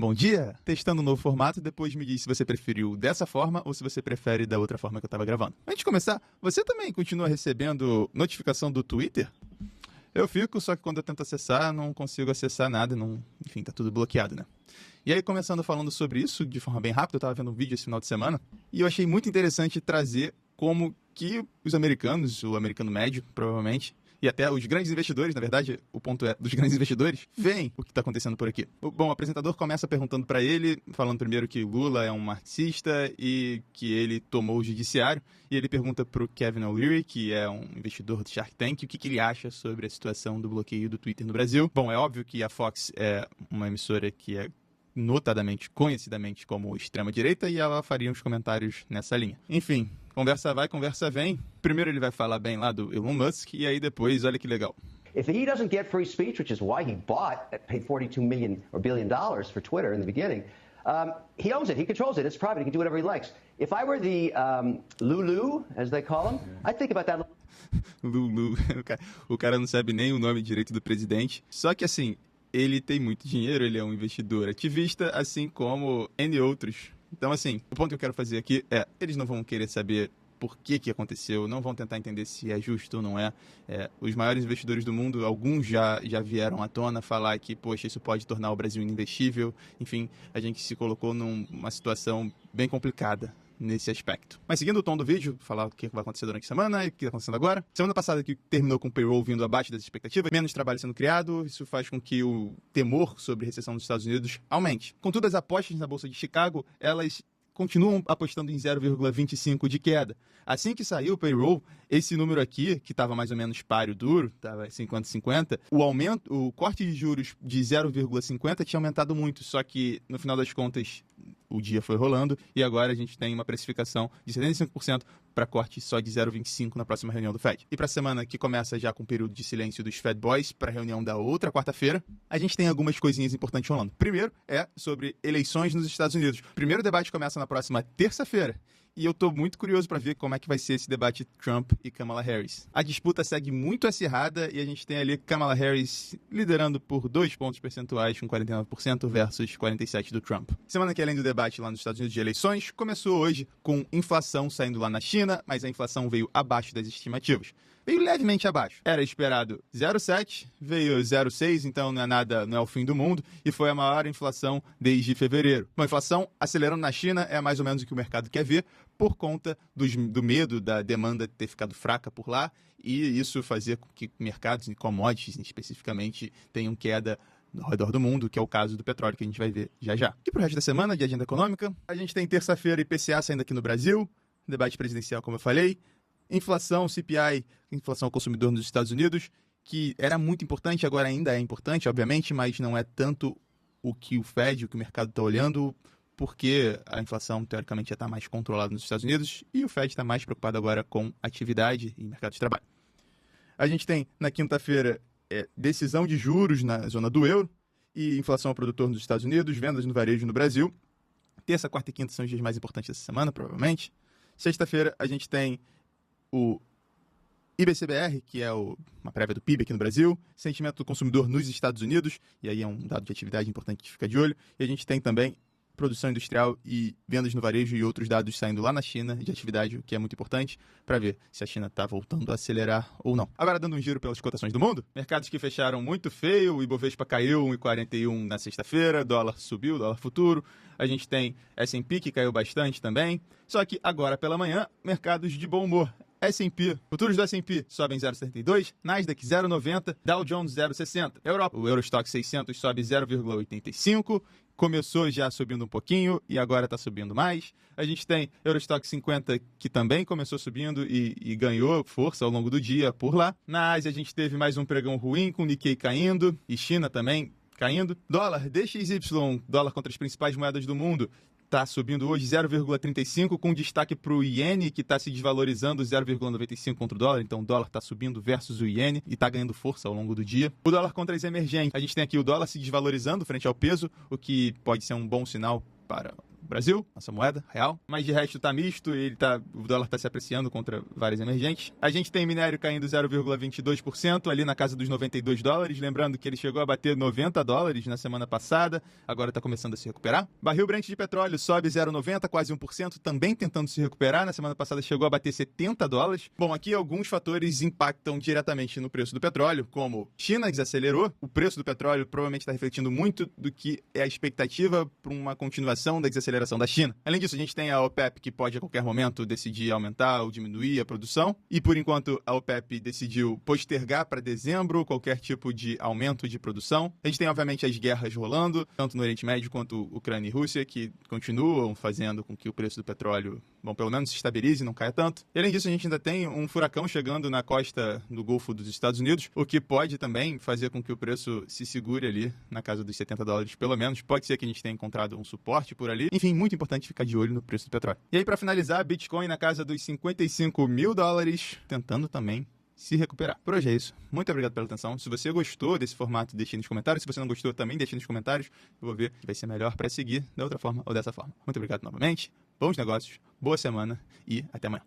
Bom dia! Testando um novo formato, depois me diz se você preferiu dessa forma ou se você prefere da outra forma que eu estava gravando. Antes de começar, você também continua recebendo notificação do Twitter? Eu fico, só que quando eu tento acessar, não consigo acessar nada, enfim, tá tudo bloqueado, né? E aí, começando falando sobre isso, de forma bem rápida, eu estava vendo um vídeo esse final de semana, e eu achei muito interessante trazer como que os americanos, o americano médio, provavelmente, e até os grandes investidores, na verdade, o ponto é dos grandes investidores, veem o que está acontecendo por aqui. Bom, o apresentador começa perguntando para ele, falando primeiro que Lula é um marxista e que ele tomou o judiciário, e ele pergunta para o Kevin O'Leary, que é um investidor do Shark Tank, o que ele acha sobre a situação do bloqueio do Twitter no Brasil. Bom, é óbvio que a Fox é uma emissora que é notadamente, conhecidamente como extrema-direita, e ela faria uns comentários nessa linha. Enfim, conversa vai, conversa vem. Primeiro ele vai falar bem lá do Elon Musk, e aí depois, olha que legal. If he doesn't get free speech, which is why he paid $42 billion for Twitter in the beginning, he owns it, he controls it, it's private, he can do whatever he likes. If I were the Lulu, as they call him, I'd think about that. Lulu, o cara não sabe nem o nome direito do presidente. Só que assim, ele tem muito dinheiro, ele é um investidor ativista, assim como N outros. Então, assim, o ponto que eu quero fazer aqui é, eles não vão querer saber por que aconteceu, não vão tentar entender se é justo ou não é. Os maiores investidores do mundo, alguns já vieram à tona falar que, poxa, isso pode tornar o Brasil ininvestível. Enfim, a gente se colocou numa situação bem complicada nesse aspecto. Mas seguindo o tom do vídeo, falar o que vai acontecer durante a semana e o que está acontecendo agora. Semana passada que terminou com o payroll vindo abaixo das expectativas, menos trabalho sendo criado, isso faz com que o temor sobre recessão dos Estados Unidos aumente. Contudo, as apostas na Bolsa de Chicago, elas continuam apostando em 0,25 de queda. Assim que saiu o payroll, esse número aqui, que estava mais ou menos páreo duro, estava 50-50, o corte de juros de 0,50 tinha aumentado muito, só que no final das contas o dia foi rolando e agora a gente tem uma precificação de 75% para corte só de 0,25 na próxima reunião do Fed. E para a semana que começa já com o período de silêncio dos Fed Boys, para a reunião da outra quarta-feira, a gente tem algumas coisinhas importantes rolando. Primeiro é sobre eleições nos Estados Unidos. O primeiro debate começa na próxima terça-feira. E eu tô muito curioso para ver como é que vai ser esse debate Trump e Kamala Harris. A disputa segue muito acirrada e a gente tem ali Kamala Harris liderando por 2 pontos percentuais com 49% versus 47% do Trump. Semana que além do debate lá nos Estados Unidos de eleições, começou hoje com inflação saindo lá na China, mas a inflação veio abaixo das estimativas. Veio levemente abaixo. Era esperado 0,7, veio 0,6, então não é o fim do mundo, e foi a maior inflação desde fevereiro. Uma inflação acelerando na China é mais ou menos o que o mercado quer ver, por conta do medo da demanda ter ficado fraca por lá, e isso fazer com que mercados e commodities especificamente tenham queda ao redor do mundo, que é o caso do petróleo, que a gente vai ver já já. E pro resto da semana, de agenda econômica, a gente tem terça-feira IPCA saindo aqui no Brasil, debate presidencial, como eu falei, inflação, CPI, inflação ao consumidor nos Estados Unidos, que era muito importante, agora ainda é importante, obviamente, mas não é tanto o que o Fed, o que o mercado está olhando, porque a inflação, teoricamente, já está mais controlada nos Estados Unidos e o Fed está mais preocupado agora com atividade e mercado de trabalho. A gente tem, na quinta-feira, decisão de juros na zona do euro e inflação ao produtor nos Estados Unidos, vendas no varejo no Brasil. Terça, quarta e quinta são os dias mais importantes dessa semana, provavelmente. Sexta-feira, a gente tem o IBCBR, que é uma prévia do PIB aqui no Brasil, sentimento do consumidor nos Estados Unidos, e aí é um dado de atividade importante de ficar de olho, e a gente tem também produção industrial e vendas no varejo e outros dados saindo lá na China de atividade, o que é muito importante para ver se a China está voltando a acelerar ou não. Agora, dando um giro pelas cotações do mundo, mercados que fecharam muito feio, o Ibovespa caiu 1,41 na sexta-feira, dólar subiu, dólar futuro, a gente tem S&P que caiu bastante também, só que agora pela manhã, mercados de bom humor. S&P, futuros do S&P sobem 0,72, Nasdaq 0,90, Dow Jones 0,60. Europa, o Eurostock 600 sobe 0,85, começou já subindo um pouquinho e agora está subindo mais. A gente tem Eurostock 50 que também começou subindo e ganhou força ao longo do dia por lá. Na Ásia a gente teve mais um pregão ruim com Nikkei caindo e China também caindo. Dólar DXY, dólar contra as principais moedas do mundo, está subindo hoje 0,35, com destaque para o iene, que está se desvalorizando 0,95 contra o dólar. Então o dólar está subindo versus o iene e está ganhando força ao longo do dia. O dólar contra as emergentes. A gente tem aqui o dólar se desvalorizando frente ao peso, o que pode ser um bom sinal para Brasil, nossa moeda real. Mas de resto tá misto, o dólar tá se apreciando contra várias emergentes. A gente tem minério caindo 0,22%, ali na casa dos $92. Lembrando que ele chegou a bater $90 na semana passada, agora tá começando a se recuperar. Barril Brent de petróleo sobe 0,90, quase 1%, também tentando se recuperar. Na semana passada chegou a bater $70. Bom, aqui alguns fatores impactam diretamente no preço do petróleo, como China desacelerou, o preço do petróleo provavelmente está refletindo muito do que é a expectativa para uma continuação da desaceleração da China. Além disso, a gente tem a OPEP, que pode a qualquer momento decidir aumentar ou diminuir a produção, e por enquanto a OPEP decidiu postergar para dezembro qualquer tipo de aumento de produção. A gente tem, obviamente, as guerras rolando, tanto no Oriente Médio quanto Ucrânia e Rússia, que continuam fazendo com que o preço do petróleo, bom, pelo menos se estabilize e não caia tanto. E além disso, a gente ainda tem um furacão chegando na costa do Golfo dos Estados Unidos, o que pode também fazer com que o preço se segure ali na casa dos $70, pelo menos. Pode ser que a gente tenha encontrado um suporte por ali. Enfim, muito importante ficar de olho no preço do petróleo. E aí, para finalizar, Bitcoin na casa dos $55 mil, tentando também se recuperar. Por hoje é isso. Muito obrigado pela atenção. Se você gostou desse formato, deixe nos comentários. Se você não gostou, também deixe nos comentários. Eu vou ver se vai ser melhor para seguir da outra forma ou dessa forma. Muito obrigado novamente. Bons negócios, boa semana e até amanhã.